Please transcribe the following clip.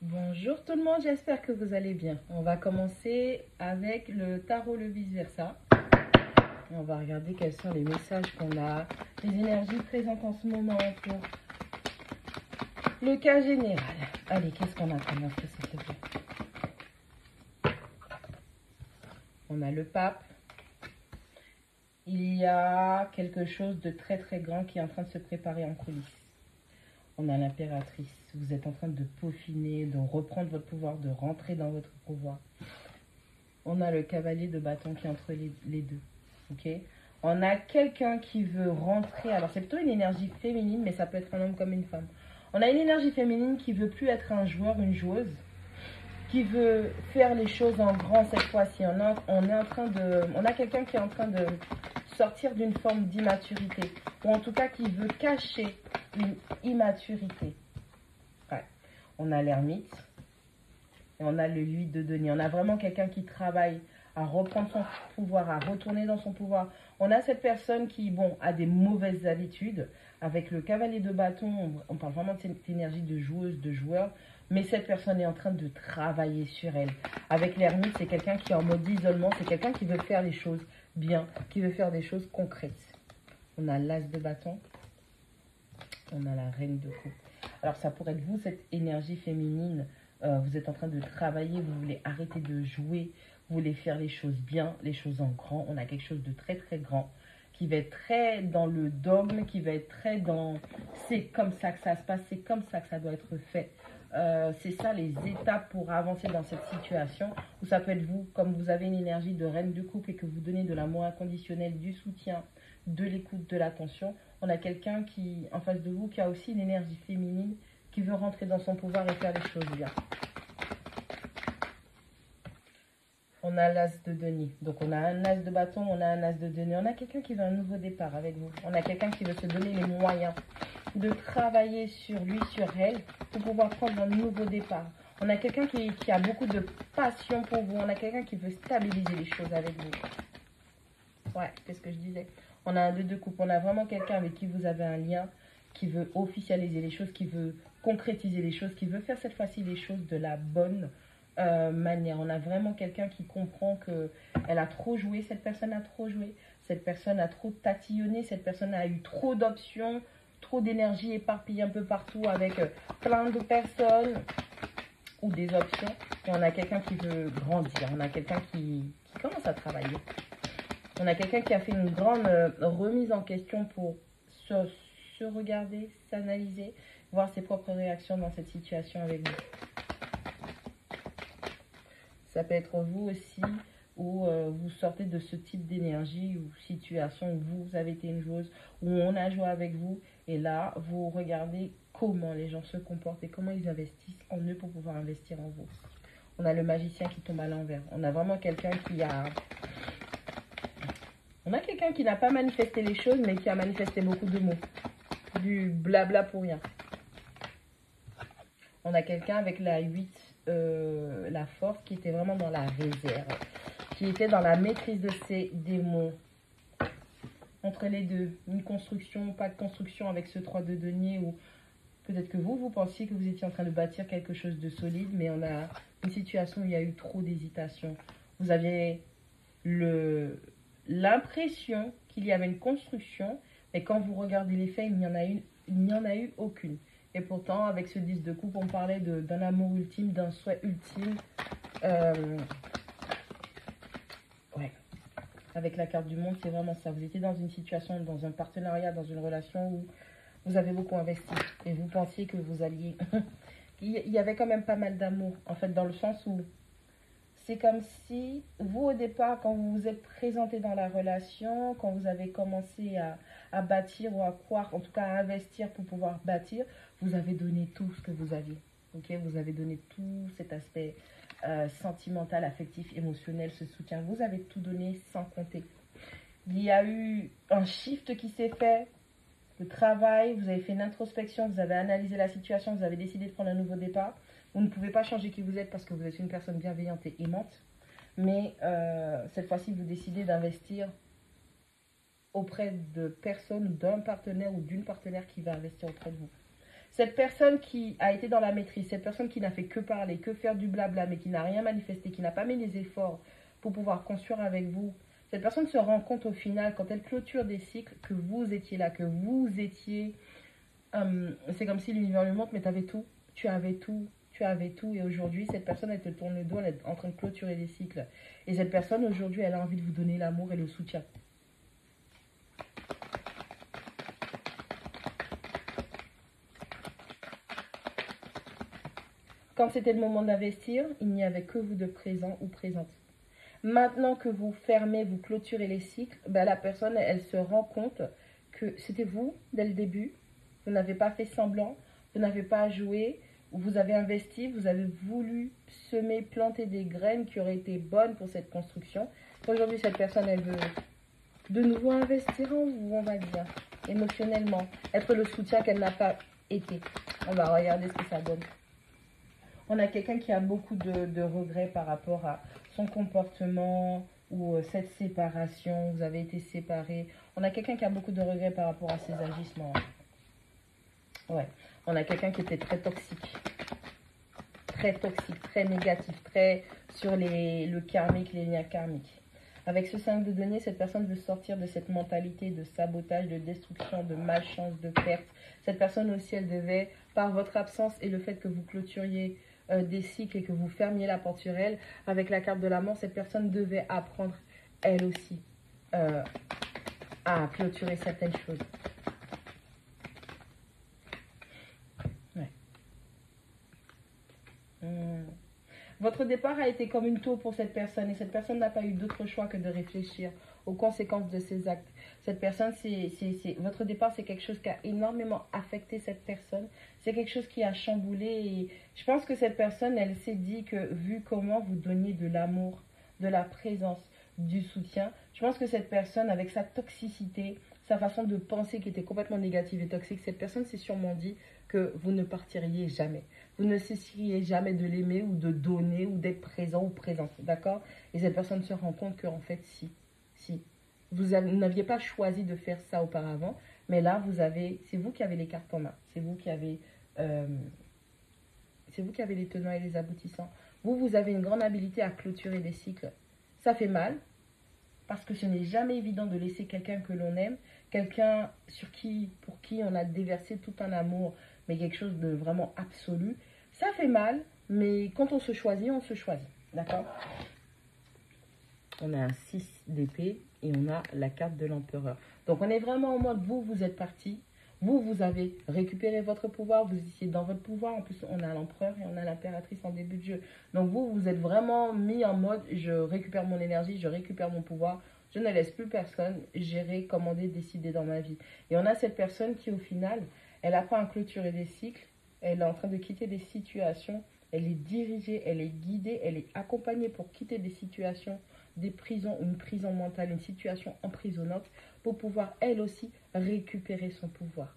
Bonjour tout le monde, j'espère que vous allez bien. On va commencer avec le tarot, le vice-versa. On va regarder quels sont les messages qu'on a, les énergies présentes en ce moment pour le cas général. Allez, qu'est-ce qu'on a comme info, s'il te plaît? On a le pape. Il y a quelque chose de très très grand qui est en train de se préparer en coulisses. On a l'impératrice. Vous êtes en train de peaufiner, de reprendre votre pouvoir, de rentrer dans votre pouvoir. On a le cavalier de bâton qui est entre les deux. Ok. On a quelqu'un qui veut rentrer. Alors, c'est plutôt une énergie féminine, mais ça peut être un homme comme une femme. On a une énergie féminine qui veut plus être un joueur, une joueuse, qui veut faire les choses en grand cette fois-ci. On a quelqu'un qui est en train de sortir d'une forme d'immaturité, ou en tout cas qui veut cacher une immaturité. Ouais. On a l'ermite et on a le 8 de denier. On a vraiment quelqu'un qui travaille à reprendre son pouvoir, à retourner dans son pouvoir. On a cette personne qui, bon, a des mauvaises habitudes. Avec le cavalier de bâton, on parle vraiment de cette énergie de joueuse, de joueur. Mais cette personne est en train de travailler sur elle. Avec l'ermite, c'est quelqu'un qui est en mode isolement. C'est quelqu'un qui veut faire les choses bien, qui veut faire des choses concrètes. On a l'as de bâton. On a la reine de coupe. Alors, ça pourrait être vous, cette énergie féminine. Vous êtes en train de travailler, vous voulez arrêter de jouer, vous voulez faire les choses bien, les choses en grand. On a quelque chose de très, très grand qui va être très dans le dogme, qui va être très dans c'est comme ça que ça se passe, c'est comme ça que ça doit être fait. C'est ça les étapes pour avancer dans cette situation. Ou ça peut être vous, comme vous avez une énergie de reine de coupe et que vous donnez de l'amour inconditionnel, du soutien, de l'écoute, de l'attention. On a quelqu'un qui, en face de vous, qui a aussi une énergie féminine, qui veut rentrer dans son pouvoir et faire les choses bien. On a l'as de denier. Donc on a un as de bâton, on a un as de denier. On a quelqu'un qui veut un nouveau départ avec vous. On a quelqu'un qui veut se donner les moyens de travailler sur lui, sur elle, pour pouvoir prendre un nouveau départ. On a quelqu'un qui a beaucoup de passion pour vous. On a quelqu'un qui veut stabiliser les choses avec vous. Ouais, qu'est-ce que je disais? On a un 2 de coupe. On a vraiment quelqu'un avec qui vous avez un lien, qui veut officialiser les choses, qui veut concrétiser les choses, qui veut faire cette fois-ci les choses de la bonne manière. On a vraiment quelqu'un qui comprend qu'elle a trop joué, cette personne a trop joué, cette personne a trop tatillonné, cette personne a eu trop d'options, trop d'énergie éparpillée un peu partout avec plein de personnes ou des options. Et on a quelqu'un qui veut grandir, on a quelqu'un qui commence à travailler. On a quelqu'un qui a fait une grande remise en question pour se regarder, s'analyser, voir ses propres réactions dans cette situation avec vous. Ça peut être vous aussi, où vous sortez de ce type d'énergie ou situation où vous avez été une joueuse, où on a joué avec vous. Et là, vous regardez comment les gens se comportent et comment ils investissent en eux pour pouvoir investir en vous. On a le magicien qui tombe à l'envers. On a vraiment quelqu'un qui a... On a quelqu'un qui n'a pas manifesté les choses, mais qui a manifesté beaucoup de mots. Du blabla pour rien. On a quelqu'un avec la 8, la force, qui était vraiment dans la réserve. Qui était dans la maîtrise de ses démons. Entre les deux, une construction, pas de construction avec ce 3 de denier, ou peut-être que vous pensiez que vous étiez en train de bâtir quelque chose de solide, mais on a une situation où il y a eu trop d'hésitation. Vous aviez l'impression qu'il y avait une construction, mais quand vous regardez les faits, il n'y en a eu aucune. Et pourtant, avec ce 10 de coupe, on parlait d'un amour ultime, d'un souhait ultime. Ouais. Avec la carte du monde, c'est vraiment ça. Vous étiez dans une situation, dans un partenariat, dans une relation où vous avez beaucoup investi. Et vous pensiez que vous alliez... Il y avait quand même pas mal d'amour. En fait, dans le sens où c'est comme si, vous, au départ, quand vous vous êtes présenté dans la relation, quand vous avez commencé à bâtir ou à croire, en tout cas à investir pour pouvoir bâtir, vous avez donné tout ce que vous aviez. Okay, vous avez donné tout cet aspect sentimental, affectif, émotionnel, ce soutien. Vous avez tout donné sans compter. Il y a eu un shift qui s'est fait, le travail, vous avez fait une introspection, vous avez analysé la situation, vous avez décidé de prendre un nouveau départ. Vous ne pouvez pas changer qui vous êtes parce que vous êtes une personne bienveillante et aimante. Mais cette fois-ci, vous décidez d'investir auprès de personnes, d'un partenaire ou d'une partenaire qui va investir auprès de vous. Cette personne qui a été dans la maîtrise, cette personne qui n'a fait que parler, que faire du blabla, mais qui n'a rien manifesté, qui n'a pas mis les efforts pour pouvoir construire avec vous, cette personne se rend compte au final, quand elle clôture des cycles, que vous étiez là, que vous étiez... c'est comme si l'univers lui montre, mais tu avais tout, tu avais tout, tu avais tout. Et aujourd'hui, cette personne, elle te tourne le dos, elle est en train de clôturer des cycles. Et cette personne, aujourd'hui, elle a envie de vous donner l'amour et le soutien. Quand c'était le moment d'investir, il n'y avait que vous de présent ou présente. Maintenant que vous fermez, vous clôturez les cycles, ben la personne, elle se rend compte que c'était vous dès le début. Vous n'avez pas fait semblant, vous n'avez pas joué, vous avez investi, vous avez voulu semer, planter des graines qui auraient été bonnes pour cette construction. Aujourd'hui, cette personne, elle veut de nouveau investir en vous, on va dire, émotionnellement, être le soutien qu'elle n'a pas été. On va regarder ce que ça donne. On a quelqu'un qui a beaucoup de regrets par rapport à son comportement ou cette séparation. Vous avez été séparés. On a quelqu'un qui a beaucoup de regrets par rapport à ses agissements. Ouais. On a quelqu'un qui était très toxique, très négatif, très sur le karmique, les liens karmiques. Avec ce 5 de denier, cette personne veut sortir de cette mentalité de sabotage, de destruction, de malchance, de perte. Cette personne aussi, elle devait, par votre absence et le fait que vous clôturiez des cycles et que vous fermiez la porte sur elle, avec la carte de la mort, cette personne devait apprendre, elle aussi, à clôturer certaines choses. Ouais. Votre départ a été comme une taupe pour cette personne et cette personne n'a pas eu d'autre choix que de réfléchir aux conséquences de ses actes. Cette personne, votre départ, c'est quelque chose qui a énormément affecté cette personne. C'est quelque chose qui a chamboulé et je pense que cette personne, elle s'est dit que vu comment vous donniez de l'amour, de la présence, du soutien, je pense que cette personne, avec sa toxicité, sa façon de penser qui était complètement négative et toxique, cette personne s'est sûrement dit que vous ne partiriez jamais. Vous ne cesseriez jamais de l'aimer ou de donner ou d'être présent ou présente, d'accord? Et cette personne se rend compte qu'en fait, si. Vous n'aviez pas choisi de faire ça auparavant, mais là, c'est vous qui avez les cartes en main. C'est vous qui avez les tenants et les aboutissants. Vous avez une grande habilité à clôturer des cycles. Ça fait mal, parce que ce n'est jamais évident de laisser quelqu'un que l'on aime, quelqu'un pour qui on a déversé tout un amour, mais quelque chose de vraiment absolu. Ça fait mal, mais quand on se choisit, d'accord? On a un 6 d'épée et on a la carte de l'empereur. Donc on est vraiment en mode, vous êtes parti. Vous avez récupéré votre pouvoir, vous étiez dans votre pouvoir. En plus, on a l'empereur et on a l'impératrice en début de jeu. Donc vous êtes vraiment mis en mode, je récupère mon énergie, je récupère mon pouvoir. Je ne laisse plus personne gérer, commander, décider dans ma vie. Et on a cette personne qui, au final, elle apprend à clôturer des cycles. Elle est en train de quitter des situations. Elle est dirigée, elle est guidée, elle est accompagnée pour quitter des situations, des prisons, une prison mentale, une situation emprisonnante, pour pouvoir, elle aussi, récupérer son pouvoir.